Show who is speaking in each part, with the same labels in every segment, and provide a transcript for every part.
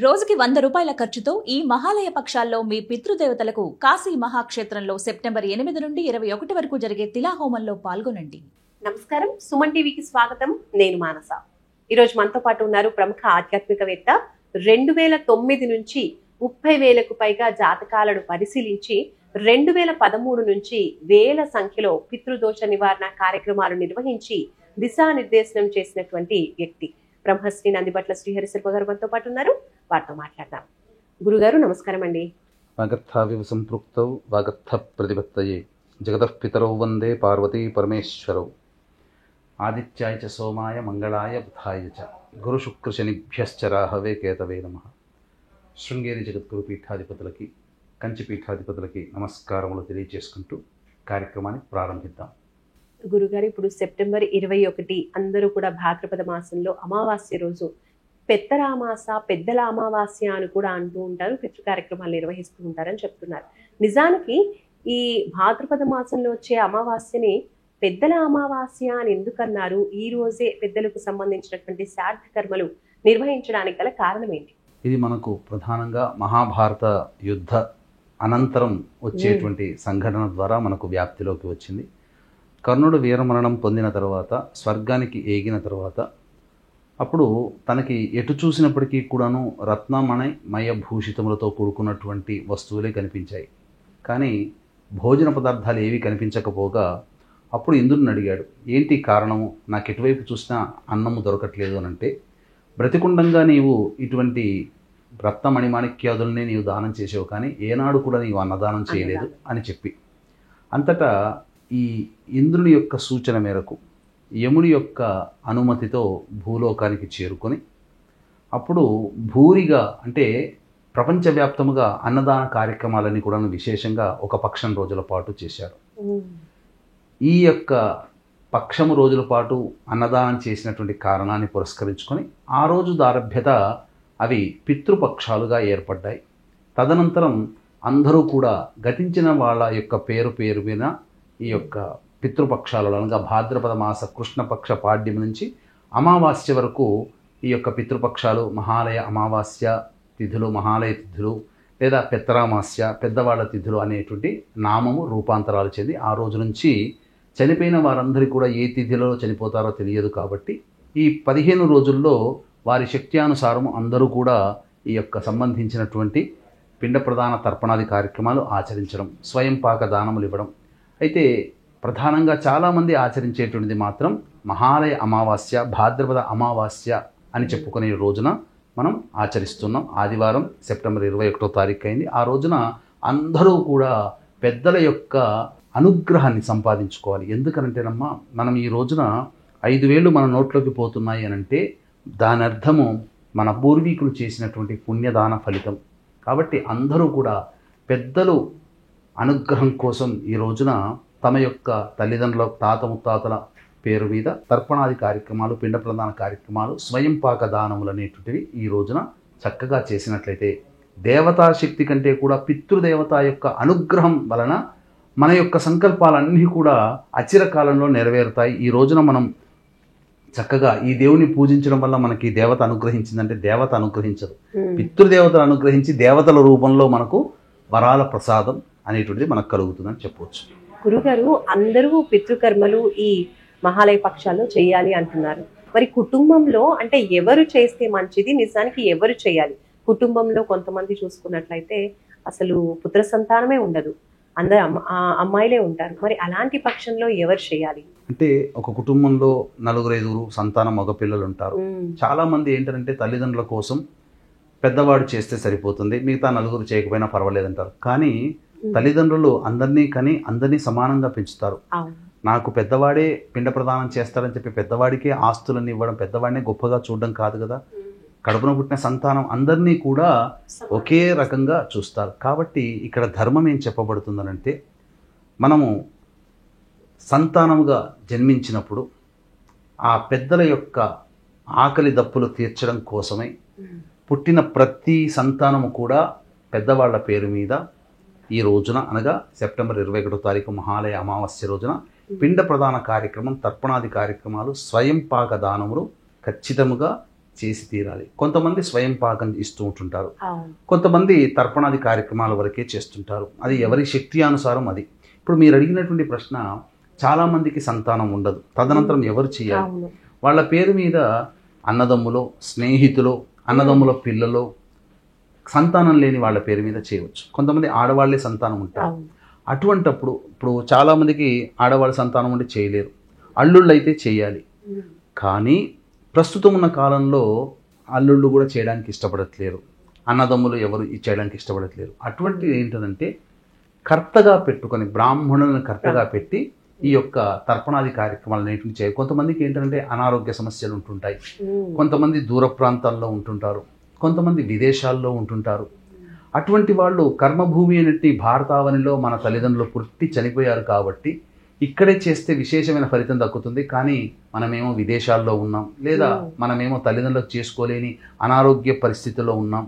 Speaker 1: రోజుకి 100 రూపాయల ఖర్చుతో ఈ మహాలయ పక్షాల్లో మీ పితృదేవతలకు కాశీ మహాక్షేత్రంలో సెప్టెంబర్ 8 నుండి 21 వరకు జరిగే తిలాహోమంలో పాల్గొనండి.
Speaker 2: నమస్కారం, సుమన్ టీవీకి స్వాగతం. నేను మానస. ఈరోజు మనతో పాటు ఉన్నారు ప్రముఖ ఆధ్యాత్మికవేత్త. 2009 నుంచి 30,000కు పైగా జాతకాలను పరిశీలించి 2013 నుంచి వేల సంఖ్యలో పితృదోష నివారణ కార్యక్రమాలు నిర్వహించి దిశానిర్దేశనం చేసినటువంటి వ్యక్తి బ్రహ్మశ్రీ నందిబట్ల శ్రీహరి శర్మ గారు మనతో పాటు ఉన్నారు. వారితో మాట్లాడదాం. గురుగారు నమస్కారం అండి.
Speaker 3: వాగర్థావివ సంపృక్తౌ వాగర్థ ప్రతిపత్తయే జగతః పితరౌ వందే పార్వతీ పరమేశ్వరౌ ఆదిత్యాయ చ సోమాయ మంగళాయ బుధాయ చ గురు శుక్ర శనిభ్యశ్చ రాహవే కేతవే నమః. శృంగేరి జగద్గురు పీఠాధిపతులకి, కంచి పీఠాధిపతులకి నమస్కారములు తెలియజేసుకుంటూ కార్యక్రమాన్ని ప్రారంభిద్దాం.
Speaker 2: గురుగారు, ఇప్పుడు సెప్టెంబర్ 21 అందరూ కూడా భాద్రపద మాసంలో అమావాస్య రోజు పెత్తరామాస, పెద్దల అమావాస్య అని కూడా అంటూ ఉంటారు. పితృ కార్యక్రమాలు నిర్వహిస్తూ ఉంటారని చెప్తున్నారు. నిజానికి ఈ భాద్రపద మాసంలో వచ్చే అమావాస్యని పెద్దల అమావాస్య అని ఎందుకన్నారు? ఈ రోజే పెద్దలకు సంబంధించినటువంటి శ్రాద్ధ కర్మలు నిర్వహించడానికి గల కారణం ఏంటి?
Speaker 3: ఇది మనకు ప్రధానంగా మహాభారత యుద్ధ అనంతరం వచ్చేటువంటి సంఘటన ద్వారా మనకు వ్యాప్తిలోకి వచ్చింది. కర్ణుడు వీరమరణం పొందిన తర్వాత, స్వర్గానికి ఏగిన తర్వాత, అప్పుడు తనకి ఎటు చూసినప్పటికీ కూడాను రత్నమణిమయ భూషితములతో కూడుకున్నటువంటి వస్తువులే కనిపించాయి. కానీ భోజన పదార్థాలు ఏవి కనిపించకపోగా అప్పుడు ఇంద్రుడిని అడిగాడు, ఏంటి కారణము? నాకు ఎటువైపు చూసినా అన్నము దొరకట్లేదు అని అంటే, బ్రతికుండంగా నీవు ఇటువంటి రత్నమణిమాణిక్యాదుల్ని నీవు దానం చేసావు, కానీ ఏనాడు కూడా నీవు అన్నదానం చేయలేదు అని చెప్పి, అంతటా ఈ ఇంద్రుని యొక్క సూచన మేరకు యముడి యొక్క అనుమతితో భూలోకానికి చేరుకొని, అప్పుడు భూరిగా అంటే ప్రపంచవ్యాప్తముగా అన్నదాన కార్యక్రమాలన్నీ కూడా విశేషంగా ఒక పక్షం రోజుల పాటు చేశారు. ఈ యొక్క పక్షము రోజుల పాటు అన్నదానం చేసినటువంటి కారణాన్ని పురస్కరించుకొని ఆ రోజు దారభ్యత అవి పితృపక్షాలుగా ఏర్పడ్డాయి. తదనంతరం అందరూ కూడా గతించిన వాళ్ళ యొక్క పేరు మీద ఈ యొక్క పితృపక్షాలలో అనగా భాద్రపద మాస కృష్ణపక్ష పాడ్యం నుంచి అమావాస్య వరకు ఈ యొక్క పితృపక్షాలు, మహాలయ అమావాస్య తిథులు, మహాలయ తిథులు లేదా పెత్తరామాస్య, పెద్దవాళ్ళ తిథులు అనేటువంటి నామము రూపాంతరాలు చెంది ఆ రోజు నుంచి చనిపోయిన వారందరికీ కూడా ఏ తిథిలో చనిపోతారో తెలియదు. కాబట్టి ఈ 15 రోజుల్లో వారి శక్త్యానుసారము అందరూ కూడా ఈ యొక్క సంబంధించినటువంటి పిండ ప్రదాన తర్పణాది కార్యక్రమాలు ఆచరించడం, స్వయం పాక దానములు ఇవ్వడం. అయితే ప్రధానంగా చాలామంది ఆచరించేటువంటిది మాత్రం మహాలయ అమావాస్య, భాద్రపద అమావాస్య అని చెప్పుకునే రోజున మనం ఆచరిస్తున్నాం. ఆదివారం సెప్టెంబర్ 21వ తారీఖు అయింది. ఆ రోజున అందరూ కూడా పెద్దల యొక్క అనుగ్రహాన్ని సంపాదించుకోవాలి. ఎందుకనంటేనమ్మా, మనం ఈ రోజున 5,000 మన నోట్లోకి పోతున్నాయి అని అంటే దాని అర్థము మన పూర్వీకులు చేసినటువంటి పుణ్యదాన ఫలితం. కాబట్టి అందరూ కూడా పెద్దలు అనుగ్రహం కోసం ఈ రోజున తమ యొక్క తల్లిదండ్రుల, తాత ముత్తాతల పేరు మీద తర్పణాది కార్యక్రమాలు, పిండ ప్రదాన కార్యక్రమాలు, స్వయం పాక దానములు అనేటువంటివి ఈ రోజున చక్కగా చేసినట్లయితే దేవతాశక్తి కంటే కూడా పితృదేవత యొక్క అనుగ్రహం వలన మన యొక్క సంకల్పాలన్నీ కూడా అచిరకాలంలో నెరవేరుతాయి. ఈ రోజున మనం చక్కగా ఈ దేవుని పూజించడం వల్ల మనకి దేవత అనుగ్రహించిందంటే దేవత అనుగ్రహించదు, పితృదేవతలు అనుగ్రహించి దేవతల రూపంలో మనకు వరాల ప్రసాదం అనేటువంటిది మనకు కలుగుతుందని చెప్పవచ్చు.
Speaker 2: గురుగారు, అందరూ పితృకర్మలు ఈ మహాలయ పక్షాల్లో చేయాలి అంటున్నారు. మరి కుటుంబంలో అంటే ఎవరు చేస్తే మంచిది? నిజానికి ఎవరు చేయాలి? కుటుంబంలో కొంతమంది చూసుకున్నట్లయితే అసలు పుత్ర సంతానమే ఉండదు, అందరు అమ్మాయిలే ఉంటారు. మరి అలాంటి పక్షంలో ఎవరు చేయాలి?
Speaker 3: అంటే ఒక కుటుంబంలో 4-5 సంతానం మగపిల్లలు ఉంటారు. చాలా మంది ఏంటంటే తల్లిదండ్రుల కోసం పెద్దవాడు చేస్తే సరిపోతుంది, మిగతా 4 చేయకపోయినా పర్వాలేదంటారు. కానీ తల్లిదండ్రులు అందరినీ కని అందరినీ సమానంగా పెంచుతారు. నాకు పెద్దవాడే పిండ ప్రదానం చేస్తారని చెప్పి పెద్దవాడికే ఆస్తులన్నీ ఇవ్వడం, పెద్దవాడినే గొప్పగా చూడడం కాదు కదా. కడుపున పుట్టిన సంతానం అందరినీ కూడా ఒకే రకంగా చూస్తారు. కాబట్టి ఇక్కడ ధర్మం ఏం చెప్పబడుతుందనంటే, మనము సంతానముగా జన్మించినప్పుడు ఆ పెద్దల యొక్క ఆకలి దప్పులు తీర్చడం కోసమై పుట్టిన ప్రతి సంతానము కూడా పెద్దవాళ్ల పేరు మీద ఈ రోజున అనగా సెప్టెంబర్ 21వ తారీఖు మహాలయ అమావాస్య రోజున పిండ ప్రదాన కార్యక్రమం, తర్పణాది కార్యక్రమాలు, స్వయం పాక దానములు ఖచ్చితముగా చేసి తీరాలి. కొంతమంది స్వయం పాకం ఇస్తూ ఉంటుంటారు,
Speaker 2: అవును.
Speaker 3: కొంతమంది తర్పణాది కార్యక్రమాల వరకే చేస్తుంటారు. అది ఎవరి శక్తి అనుసారం అది. ఇప్పుడు మీరు అడిగినటువంటి ప్రశ్న, చాలామందికి సంతానం ఉండదు, తదనంతరం ఎవరు చేయాలి?
Speaker 2: అవును.
Speaker 3: వాళ్ళ పేరు మీద అన్నదమ్ములో, స్నేహితులో, అన్నదమ్ముల పిల్లలో సంతానం లేని వాళ్ళ పేరు మీద చేయవచ్చు. కొంతమంది ఆడవాళ్ళే సంతానం ఉంటారు.
Speaker 2: అవును.
Speaker 3: అటువంటప్పుడు ఇప్పుడు చాలామందికి ఆడవాళ్ళ సంతానం ఉండి చేయలేరు, అల్లుళ్ళు అయితే చేయాలి. కానీ ప్రస్తుతం ఉన్న కాలంలో అల్లుళ్ళు కూడా చేయడానికి ఇష్టపడట్లేరు, అన్నదమ్ములు ఎవరు చేయడానికి ఇష్టపడట్లేరు. అటువంటిది ఏంటంటే కర్తగా పెట్టుకొని, బ్రాహ్మణులను కర్తగా పెట్టి ఈ యొక్క తర్పణాది కార్యక్రమాలు అనేటువంటి చేయాలి. కొంతమందికి ఏంటంటే అనారోగ్య సమస్యలు ఉంటుంటాయి, కొంతమంది దూర ప్రాంతాల్లో ఉంటుంటారు, కొంతమంది విదేశాల్లో ఉంటుంటారు. అటువంటి వాళ్ళు కర్మభూమి అనేటి భారతావనిలో మన తల్లిదండ్రులు పుట్టి చనిపోయారు కాబట్టి ఇక్కడే చేస్తే విశేషమైన ఫలితం దక్కుతుంది. కానీ మనమేమో విదేశాల్లో ఉన్నాం, లేదా మనమేమో తల్లిదండ్రులకు చేసుకోలేని అనారోగ్య పరిస్థితుల్లో ఉన్నాం.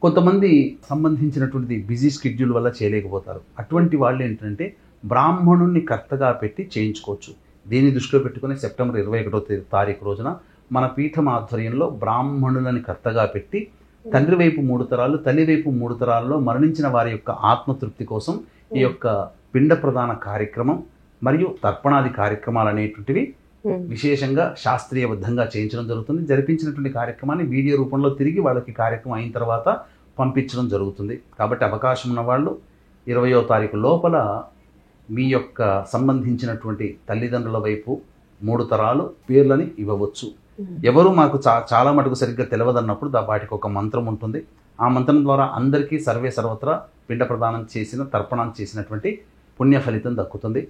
Speaker 3: కొంతమంది సంబంధించినటువంటి బిజీ స్కెడ్యూల్ వల్ల చేయలేకపోతారు. అటువంటి వాళ్ళు ఏంటంటే బ్రాహ్మణుణ్ణి కర్తగా పెట్టి చేయించుకోవచ్చు. దీన్ని దృష్టిలో పెట్టుకుని సెప్టెంబర్ 21వ తారీఖు రోజున మన పీఠం ఆధ్వర్యంలో బ్రాహ్మణులని కర్తగా పెట్టి తండ్రి వైపు 3 తరాలు, తల్లి వైపు 3 తరాల్లో మరణించిన వారి యొక్క ఆత్మతృప్తి కోసం ఈ యొక్క పిండ ప్రదాన కార్యక్రమం మరియు తర్పణాది కార్యక్రమాలు అనేటువంటివి విశేషంగా శాస్త్రీయబద్ధంగా చేయించడం జరుగుతుంది. జరిపించినటువంటి కార్యక్రమాన్ని వీడియో రూపంలో తిరిగి వాళ్ళకి కార్యక్రమం అయిన తర్వాత పంపించడం జరుగుతుంది. కాబట్టి అవకాశం ఉన్న వాళ్ళు 20వ తారీఖు లోపల మీ యొక్క సంబంధించినటువంటి తల్లిదండ్రుల వైపు 3 తరాలు పేర్లని ఇవ్వవచ్చు. ఎవరు మాకు చాలా మటుకు సరిగ్గా తెలియదన్నప్పుడు వాటికి ఒక మంత్రం ఉంటుంది. ఆ మంత్రం ద్వారా అందరికీ సర్వే సర్వత్రా పిండ ప్రదానం చేసిన, తర్పణం చేసినటువంటి పుణ్య ఫలితం దక్కుతుంది.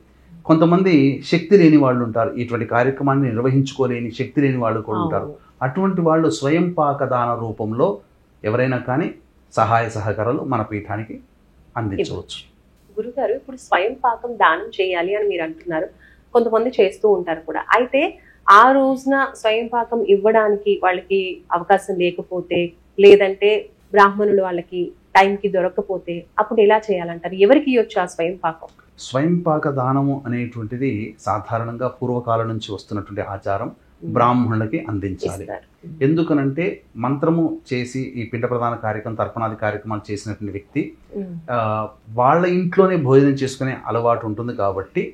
Speaker 3: కొంతమంది శక్తి లేని వాళ్ళు ఉంటారు, ఇటువంటి కార్యక్రమాన్ని నిర్వహించుకోలేని శక్తి లేని వాళ్ళు కూడా ఉంటారు. అటువంటి వాళ్ళు స్వయం పాకదాన రూపంలో ఎవరైనా కానీ సహాయ సహకారాలు మన పీఠానికి అందించవచ్చు.
Speaker 2: గురుగారు, ఇప్పుడు స్వయం పాకం దానం చేయాలి అని మీరు అంటున్నారు, కొంతమంది చేస్తూ ఉంటారు కూడా. అయితే ఆ రోజున స్వయం పాకం ఇవ్వడానికి వాళ్ళకి అవకాశం లేకపోతే, లేదంటే బ్రాహ్మణులు వాళ్ళకి టైంకి దొరకకపోతే అప్పుడు ఎలా చేయాలంటారు? ఎవరికి ఇవ్వచ్చు ఆ స్వయం పాకం?
Speaker 3: స్వయం పాక దానము అనేటువంటిది సాధారణంగా పూర్వకాలం నుంచి వస్తున్నటువంటి ఆచారం. బ్రాహ్మణులకి అందించాలి. ఎందుకనంటే మంత్రము చేసి ఈ పిండ ప్రదాన కార్యక్రమం, తర్పణాది కార్యక్రమాలు చేసినటువంటి వ్యక్తి వాళ్ళ ఇంట్లోనే భోజనం చేసుకునే అలవాటు ఉంటుంది కాబట్టి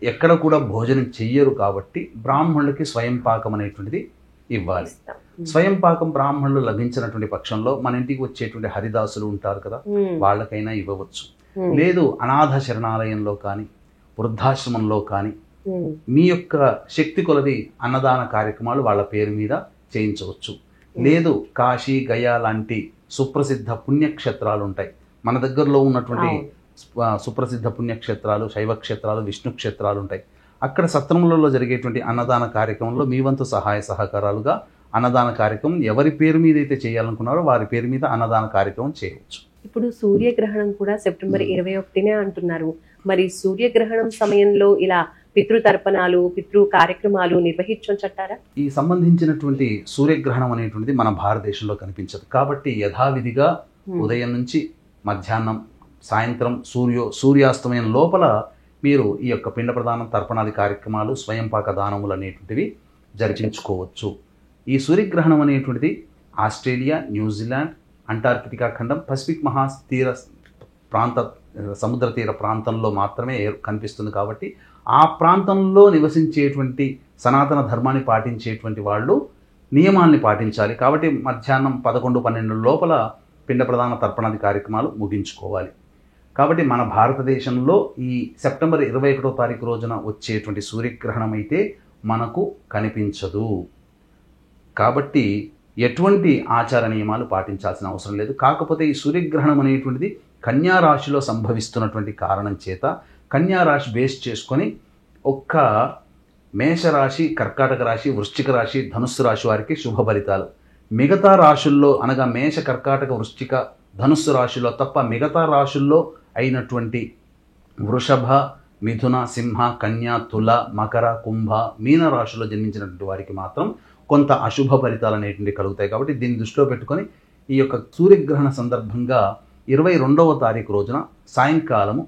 Speaker 3: ఎక్కడ కూడా భోజనం చెయ్యరు. కాబట్టి బ్రాహ్మణులకి స్వయం పాకం అనేటువంటిది ఇవ్వాలి. స్వయం పాకం బ్రాహ్మణులు లభించినటువంటి పక్షంలో మన ఇంటికి వచ్చేటువంటి హరిదాసులు ఉంటారు కదా, వాళ్ళకైనా ఇవ్వవచ్చు. లేదు అనాథ శరణాలయంలో కానీ వృద్ధాశ్రమంలో కానీ మీ యొక్క శక్తి కొలది అన్నదాన కార్యక్రమాలు వాళ్ళ పేరు మీద చేయించవచ్చు. లేదు కాశీ, గయా లాంటి సుప్రసిద్ధ పుణ్యక్షేత్రాలు ఉంటాయి మన దగ్గరలో ఉన్నటువంటి సుప్రసిద్ధ పుణ్యక్షేత్రాలు, శైవ క్షేత్రాలు, విష్ణు క్షేత్రాలు ఉంటాయి. అక్కడ సత్రములలో జరిగేటువంటి అన్నదాన కార్యక్రమంలో మీ వంతు సహాయ సహకారాలుగా అన్నదాన కార్యక్రమం ఎవరి పేరు మీద అయితే చేయాలనుకున్నారో వారి పేరు మీద అన్నదాన కార్యక్రమం చేయవచ్చు.
Speaker 2: ఇప్పుడు సూర్యగ్రహణం కూడా సెప్టెంబర్ 21నే అంటున్నారు. మరి సూర్యగ్రహణం సమయంలో ఇలా పితృతర్పణాలు, పితృ కార్యక్రమాలు నిర్వహించొచ్చంటారా?
Speaker 3: ఈ సంబంధించినటువంటి సూర్యగ్రహణం అనేటువంటిది మన భారతదేశంలో కనిపించదు. కాబట్టి యథావిధిగా ఉదయం నుంచి మధ్యాహ్నం, సాయంత్రం సూర్యాస్తమయం లోపల మీరు ఈ యొక్క పిండ ప్రదానం, తర్పణాది కార్యక్రమాలు, స్వయంపాక దానములు అనేటువంటివి జరిపించుకోవచ్చు. ఈ సూర్యగ్రహణం అనేటువంటిది ఆస్ట్రేలియా, న్యూజిలాండ్, అంటార్కిటికా ఖండం, పసిఫిక్ సముద్ర తీర ప్రాంతంలో మాత్రమే కనిపిస్తుంది. కాబట్టి ఆ ప్రాంతంలో నివసించేటువంటి సనాతన ధర్మాన్ని పాటించేటువంటి వాళ్ళు నియమాల్ని పాటించాలి. కాబట్టి మధ్యాహ్నం 11-12 లోపల పిండ ప్రదాన, తర్పణాది కార్యక్రమాలు ముగించుకోవాలి. కాబట్టి మన భారతదేశంలో ఈ సెప్టెంబర్ 21వ తారీఖు రోజున వచ్చేటువంటి సూర్యగ్రహణం అయితే మనకు కనిపించదు. కాబట్టి ఎటువంటి ఆచార నియమాలు పాటించాల్సిన అవసరం లేదు. కాకపోతే ఈ సూర్యగ్రహణం అనేటువంటిది కన్యా రాశిలో సంభవిస్తున్నటువంటి కారణం చేత కన్యా రాశి బేస్ చేసుకొని ఒక్క మేషరాశి, కర్కాటక రాశి, వృశ్చిక రాశి, ధనుస్సు రాశి వారికి శుభ ఫలితాలు. మిగతా రాశుల్లో అనగా మేష, కర్కాటక, వృశ్చిక, ధనుస్సు రాశిలో తప్ప మిగతా రాశుల్లో అయినటువంటి వృషభ, మిథున, సింహ, కన్య, తుల, మకర, కుంభ, మీన రాశిలో జన్మించినటువంటి వారికి మాత్రం కొంత అశుభ ఫలితాలు అనేటువంటి కలుగుతాయి. కాబట్టి దీన్ని దృష్టిలో పెట్టుకొని ఈ యొక్క సూర్యగ్రహణ సందర్భంగా 22వ తారీఖు రోజున సాయంకాలము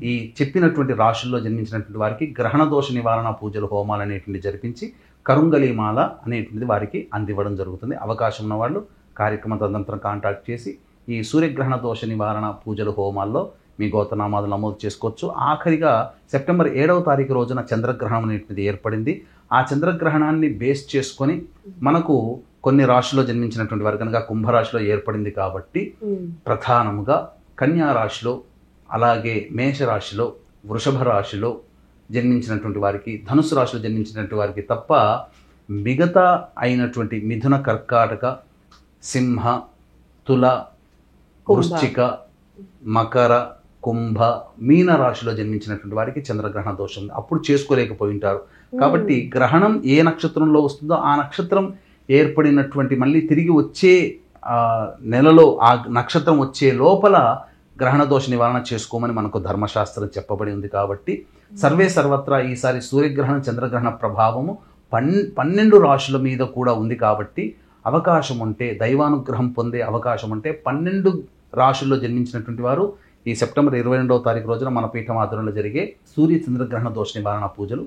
Speaker 3: ఈ చెప్పినటువంటి రాశుల్లో జన్మించినటువంటి వారికి గ్రహణ దోష నివారణ పూజలు, హోమాలు అనేటువంటి జరిపించి కరుంగలిమాల అనేటువంటిది వారికి అందివ్వడం జరుగుతుంది. అవకాశం ఉన్న వాళ్ళు కార్యక్రమ తదనంతరం కాంటాక్ట్ చేసి ఈ సూర్యగ్రహణ దోష నివారణ పూజలు హోమాల్లో మీ గోత్రనామాలు నమోదు చేసుకోవచ్చు. ఆఖరిగా సెప్టెంబర్ 7వ తారీఖు రోజున చంద్రగ్రహణం అనేటువంటిది ఏర్పడింది. ఆ చంద్రగ్రహణాన్ని బేస్ చేసుకొని మనకు కొన్ని రాశిలో జన్మించినటువంటి వారు కనుక కుంభరాశిలో ఏర్పడింది కాబట్టి ప్రధానముగా కన్యా రాశిలో, అలాగే మేషరాశిలో, వృషభ రాశిలో జన్మించినటువంటి వారికి, ధనుసు రాశిలో జన్మించినటువంటి వారికి తప్ప మిగతా అయినటువంటి మిథున, కర్కాటక, సింహ, తుల, వృశ్చిక, మకర, కుంభ, మీన రాశిలో జన్మించినటువంటి వారికి చంద్రగ్రహణ దోషం ఉంది. అప్పుడు చేసుకోలేకపోయి ఉంటారు. కాబట్టి గ్రహణం ఏ నక్షత్రంలో వస్తుందో ఆ నక్షత్రం ఏర్పడినటువంటి మళ్ళీ తిరిగి వచ్చే నెలలో ఆ నక్షత్రం వచ్చే లోపల గ్రహణ దోష నివారణ చేసుకోమని మనకు ధర్మశాస్త్రం చెప్పబడి ఉంది. కాబట్టి సర్వే సర్వత్రా ఈసారి సూర్యగ్రహణం, చంద్రగ్రహణ ప్రభావము 12 రాశుల మీద కూడా ఉంది. కాబట్టి అవకాశం ఉంటే, దైవానుగ్రహం పొందే అవకాశం ఉంటే 12 రాశుల్లో జన్మించినటువంటి వారు ఈ సెప్టెంబర్ 22వ తారీఖు రోజున మన పీఠం ఆధ్వర్యంలో జరిగే సూర్య చంద్రగ్రహణ దోష నివారణ పూజలు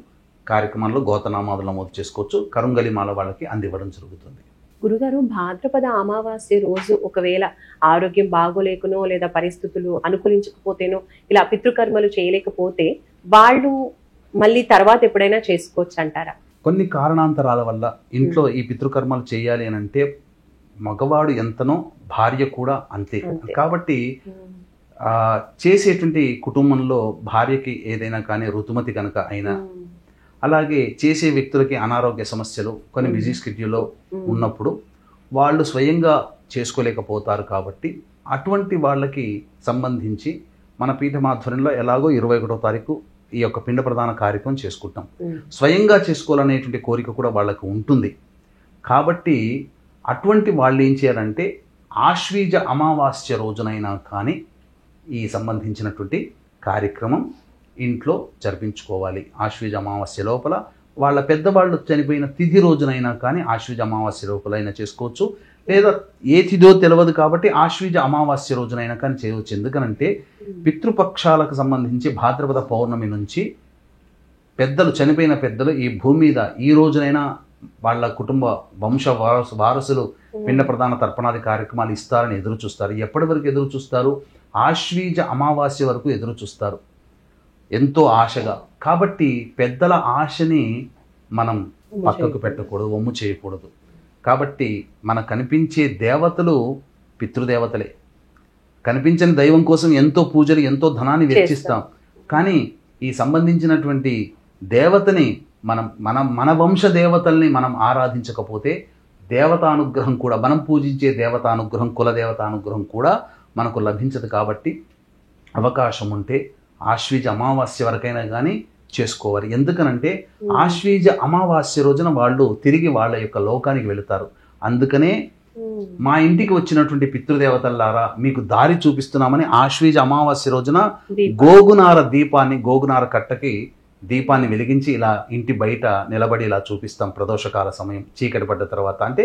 Speaker 3: కార్యక్రమంలో గోతనామాదులు నమోదు చేసుకోవచ్చు. కరుంగలిమాల వాళ్ళకి అందివ్వడం జరుగుతుంది.
Speaker 2: గురుగారు, భాద్రపద అమావాస్య రోజు ఒకవేళ ఆరోగ్యం బాగోలేకనో లేదా పరిస్థితులు అనుకూలించకపోతేనో ఇలా పితృకర్మలు చేయలేకపోతే వాళ్ళు మళ్ళీ తర్వాత ఎప్పుడైనా చేసుకోవచ్చు అంటారా?
Speaker 3: కొన్ని కారణాంతరాల వల్ల ఇంట్లో ఈ పితృకర్మలు చేయాలి అని అంటే మగవాడు ఎంతనో భార్య కూడా అంతే. కాబట్టి చేసేటువంటి కుటుంబంలో భార్యకి ఏదైనా కానీ ఋతుమతి కనుక అయినా, అలాగే చేసే వ్యక్తులకి అనారోగ్య సమస్యలు, కొన్ని బిజీ షెడ్యూల్లో ఉన్నప్పుడు వాళ్ళు స్వయంగా చేసుకోలేకపోతారు. కాబట్టి అటువంటి వాళ్ళకి సంబంధించి మన పీఠమాధ్వర్యంలో ఎలాగో 21వ తారీఖు ఈ యొక్క పిండ ప్రదాన కార్యక్రమం చేసుకుంటాం. స్వయంగా చేసుకోవాలనేటువంటి కోరిక కూడా వాళ్ళకు ఉంటుంది. కాబట్టి అటువంటి వాళ్ళు ఏం చేయాలంటే ఆశ్వీజ అమావాస్య రోజునైనా కానీ ఈ సంబంధించినటువంటి కార్యక్రమం ఇంట్లో జరిపించుకోవాలి. ఆశ్వీజ అమావాస్య లోపల వాళ్ళ పెద్దవాళ్ళు చనిపోయిన తిథి రోజునైనా కానీ ఆశ్వీజ అమావాస్య లోపలైనా చేసుకోవచ్చు. లేదా ఏ తిథో తెలియదు కాబట్టి ఆశ్వీజ అమావాస్య రోజునైనా కానీ చేయవచ్చు. ఎందుకనంటే పితృపక్షాలకు సంబంధించి భాద్రపద పౌర్ణమి నుంచి పెద్దలు, చనిపోయిన పెద్దలు ఈ భూమి మీద ఈ రోజునైనా వాళ్ళ కుటుంబ వంశ వారసులు పిండ ప్రధాన తర్పణాది కార్యక్రమాలు ఇస్తారని ఎదురు చూస్తారు. ఎప్పటి వరకు ఎదురు చూస్తారు? ఆశ్వీజ అమావాస్య వరకు ఎదురు చూస్తారు, ఎంతో ఆశగా. కాబట్టి పెద్దల ఆశని మనం పక్కకు పెట్టకూడదు, వమ్ము చేయకూడదు. కాబట్టి మనకు కనిపించే దేవతలు పితృదేవతలే. కనిపించని దైవం కోసం ఎంతో పూజలు, ఎంతో ధనాన్ని వెచ్చిస్తాం. కానీ ఈ సంబంధించినటువంటి దేవతని మన వంశ దేవతల్ని మనం ఆరాధించకపోతే దేవతానుగ్రహం కూడా, మనం పూజించే దేవతానుగ్రహం, కులదేవతానుగ్రహం కూడా మనకు లభించదు. కాబట్టి అవకాశం ఉంటే ఆశ్వీజ అమావాస్య వరకైనా కానీ చేసుకోవాలి. ఎందుకనంటే ఆశ్వీజ అమావాస్య రోజున వాళ్ళు తిరిగి వాళ్ళ యొక్క లోకానికి వెళుతారు. అందుకనే మా ఇంటికి వచ్చినటువంటి పితృదేవతల్లారా మీకు దారి చూపిస్తున్నామని ఆశ్వీజ అమావాస్య రోజున గోగునార దీపాన్ని, గోగునార కట్టకి దీపాన్ని వెలిగించి ఇలా ఇంటి బయట నిలబడి ఇలా చూపిస్తాం. ప్రదోషకాల సమయం చీకటి పడ్డ తర్వాత, అంటే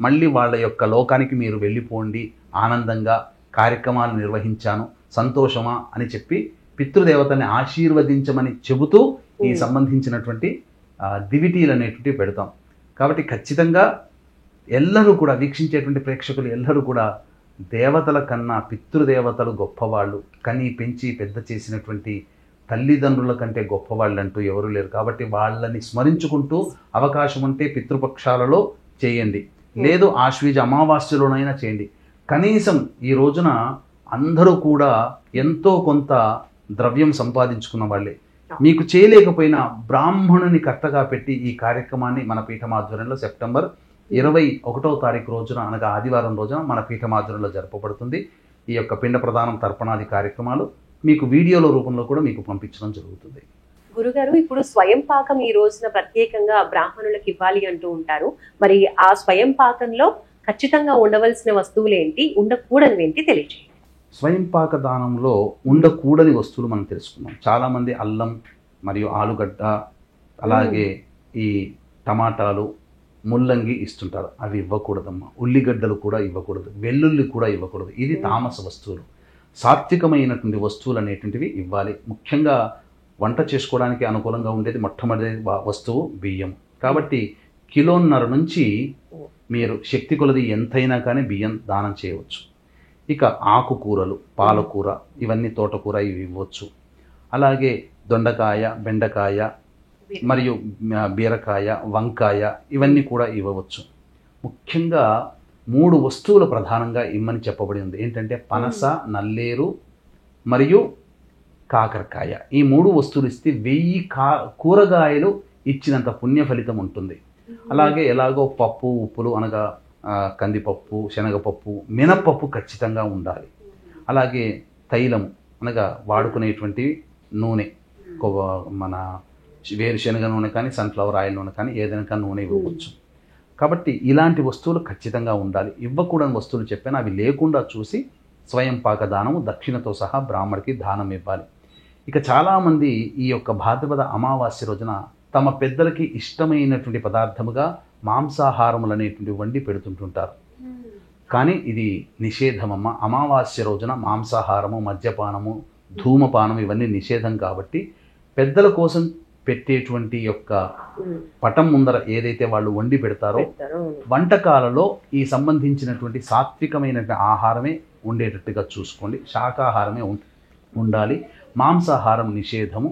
Speaker 3: మళ్ళీ వాళ్ళ యొక్క లోకానికి మీరు వెళ్ళిపోండి, ఆనందంగా కార్యక్రమాలు నిర్వహించాను, సంతోషమా అని చెప్పి పితృదేవతని ఆశీర్వదించమని చెబుతూ ఈ సంబంధించినటువంటి దివిటీలు అనేటువంటి పెడతాం. కాబట్టి ఖచ్చితంగా ఎల్లరూ కూడా, వీక్షించేటువంటి ప్రేక్షకులు ఎల్లరూ కూడా దేవతల కన్నా పితృదేవతలు గొప్పవాళ్ళు. కని పెంచి పెద్ద చేసినటువంటి తల్లిదండ్రుల కంటే గొప్పవాళ్ళు అంటూ ఎవరు లేరు. కాబట్టి వాళ్ళని స్మరించుకుంటూ అవకాశం ఉంటే పితృపక్షాలలో చేయండి, లేదు ఆశ్వీజ అమావాస్యలోనైనా చేయండి. కనీసం ఈ రోజున అందరూ కూడా ఎంతో కొంత ద్రవ్యం సంపాదించుకున్న వాళ్ళే. మీకు చేయలేకపోయినా బ్రాహ్మణుని కర్తగా పెట్టి ఈ కార్యక్రమాన్ని మన పీఠమాధ్వర్యంలో సెప్టెంబర్ 21వ తారీఖు రోజున, అనగా ఆదివారం రోజున మన పీఠమాధ్వర్యంలో జరపబడుతుంది. ఈ యొక్క పిండ ప్రదానం, తర్పణాది కార్యక్రమాలు మీకు వీడియోల రూపంలో కూడా మీకు పంపించడం జరుగుతుంది.
Speaker 2: గురుగారు, ఇప్పుడు స్వయం పాకం ఈ రోజున ప్రత్యేకంగా బ్రాహ్మణులకు ఇవ్వాలి అంటూ ఉంటారు. మరి ఆ స్వయం పాకంలో ఖచ్చితంగా ఉండవలసిన వస్తువులు ఏంటి, ఉండకూడనివి ఏంటి తెలియజేయండి.
Speaker 3: స్వయం పాక దానంలో ఉండకూడని వస్తువులు మనం తెలుసుకున్నాం. చాలామంది అల్లం మరియు ఆలుగడ్డ, అలాగే ఈ టమాటాలు, ముల్లంగి ఇస్తుంటారు. అవి ఇవ్వకూడదమ్మా. ఉల్లిగడ్డలు కూడా ఇవ్వకూడదు, వెల్లుల్లి కూడా ఇవ్వకూడదు. ఇది తామస వస్తువులు. సాత్వికమైనటువంటి వస్తువులు అనేటువంటివి ఇవ్వాలి. ముఖ్యంగా వంట చేసుకోవడానికి అనుకూలంగా ఉండేది మొట్టమొదటి వస్తువు బియ్యం. కాబట్టి కిలోన్నర నుంచి మీరు శక్తి కొలది ఎంతైనా కానీ బియ్యం దానం చేయవచ్చు. ఇక ఆకుకూరలు, పాలకూర, ఇవన్నీ తోటకూర ఇవి ఇవ్వచ్చు. అలాగే దొండకాయ, బెండకాయ మరియు బీరకాయ, వంకాయ ఇవన్నీ కూడా ఇవ్వవచ్చు. ముఖ్యంగా 3 వస్తువులు ప్రధానంగా ఇమ్మని చెప్పబడి ఉంది. ఏంటంటే పనస, నల్లేరు మరియు కాకరకాయ. ఈ 3 వస్తువులు ఇస్తే 1000 కూరగాయలు ఇచ్చినంత పుణ్య ఫలితం ఉంటుంది. అలాగే ఎలాగో పప్పు, ఉప్పులు అనగా కందిపప్పు, శనగపప్పు, మినపప్పు ఖచ్చితంగా ఉండాలి. అలాగే తైలం అనగా వాడుకునేటువంటి నూనె, మన వేరుశనగ నూనె కానీ, సన్ఫ్లవర్ ఆయిల్ నూనె కానీ, ఏదైనా కానీ నూనె ఇవ్వవచ్చు. కాబట్టి ఇలాంటి వస్తువులు ఖచ్చితంగా ఉండాలి. ఇవ్వకూడని వస్తువులు చెప్పాను, అవి లేకుండా చూసి స్వయం పాక దానము దక్షిణతో సహా బ్రాహ్మడికి దానం ఇవ్వాలి. ఇక చాలామంది ఈ యొక్క భాద్రపద అమావాస్య రోజున తమ పెద్దలకి ఇష్టమైనటువంటి పదార్థముగా మాంసాహారములు అనేటువంటి వండి పెడుతుంటుంటారు. కానీ ఇది నిషేధమమ్మ. అమావాస్య రోజున మాంసాహారము, మద్యపానము, ధూమపానం ఇవన్నీ నిషేధం. కాబట్టి పెద్దల కోసం పెట్టేటువంటి యొక్క పటం ముందర ఏదైతే వాళ్ళు వండి పెడతారో వంటకాలలో ఈ సంబంధించినటువంటి సాత్వికమైన ఆహారమే ఉండేటట్టుగా చూసుకోండి. శాకాహారమే ఉండాలి. మాంసాహారం నిషేధము.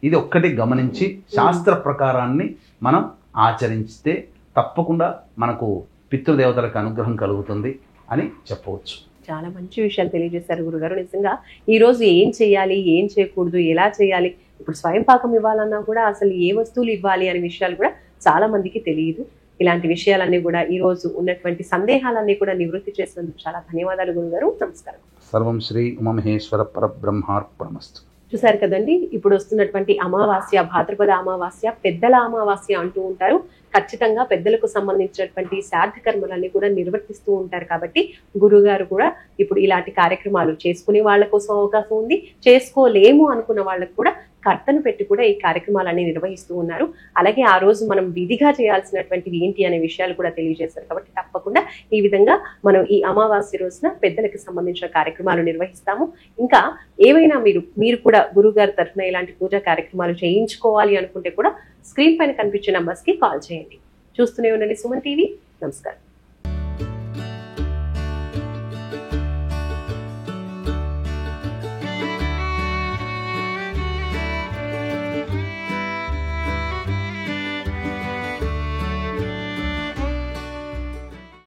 Speaker 3: ఇది ఒక్కటి గమనించి శాస్త్ర ప్రకారాన్ని మనం ఆచరిస్తే తప్పకుండా మనకు పితృదేవతలకు అనుగ్రహం కలుగుతుంది అని చెప్పవచ్చు.
Speaker 2: చాలా మంచి విషయాలు తెలియజేశారు గురుగారు. నిజంగా ఈ రోజు ఏం చేయాలి, ఏం చేయకూడదు, ఎలా చేయాలి, ఇప్పుడు స్వయం పాకం ఇవ్వాలన్నా కూడా అసలు ఏ వస్తువులు ఇవ్వాలి అనే విషయాలు కూడా చాలా మందికి తెలియదు. ఇలాంటి విషయాలన్నీ కూడా ఈ రోజు ఉన్నటువంటి సందేహాలన్నీ కూడా నివృత్తి చేసినందుకు చాలా ధన్యవాదాలు గురుగారు. నమస్కారం.
Speaker 3: సర్వం శ్రీ ఉమామహేశ్వర పరబ్రహ్మార్పణమస్తు.
Speaker 2: చూసారు కదండి, ఇప్పుడు వస్తున్నటువంటి అమావాస్య, భాద్రపద అమావాస్య, పెద్దల అమావాస్య అంటూ ఉంటారు. ఖచ్చితంగా పెద్దలకు సంబంధించినటువంటి శ్రాద్ధ కర్మలన్నీ కూడా నిర్వర్తిస్తూ ఉంటారు. కాబట్టి గురుగారు కూడా ఇప్పుడు ఇలాంటి కార్యక్రమాలు చేసుకునే వాళ్ళ కోసం అవకాశం ఉంది, చేసుకోలేము అనుకున్న వాళ్ళకు కూడా కర్తను పెట్టి కూడా ఈ కార్యక్రమాలన్నీ నిర్వహిస్తూ ఉన్నారు. అలాగే ఆ రోజు మనం విధిగా చేయాల్సినటువంటివి ఏంటి అనే విషయాలు కూడా తెలియజేస్తారు. కాబట్టి తప్పకుండా ఈ విధంగా మనం ఈ అమావాస్య రోజున పెద్దలకు సంబంధించిన కార్యక్రమాలు నిర్వహిస్తాము. ఇంకా ఏవైనా మీరు కూడా గురువు గారి తరఫున ఇలాంటి పూజా కార్యక్రమాలు చేయించుకోవాలి అనుకుంటే కూడా స్క్రీన్ పైన కనిపించే నంబర్స్ కి కాల్ చేయండి. చూస్తూనే ఉండండి సుమన్ టీవీ. నమస్కారం.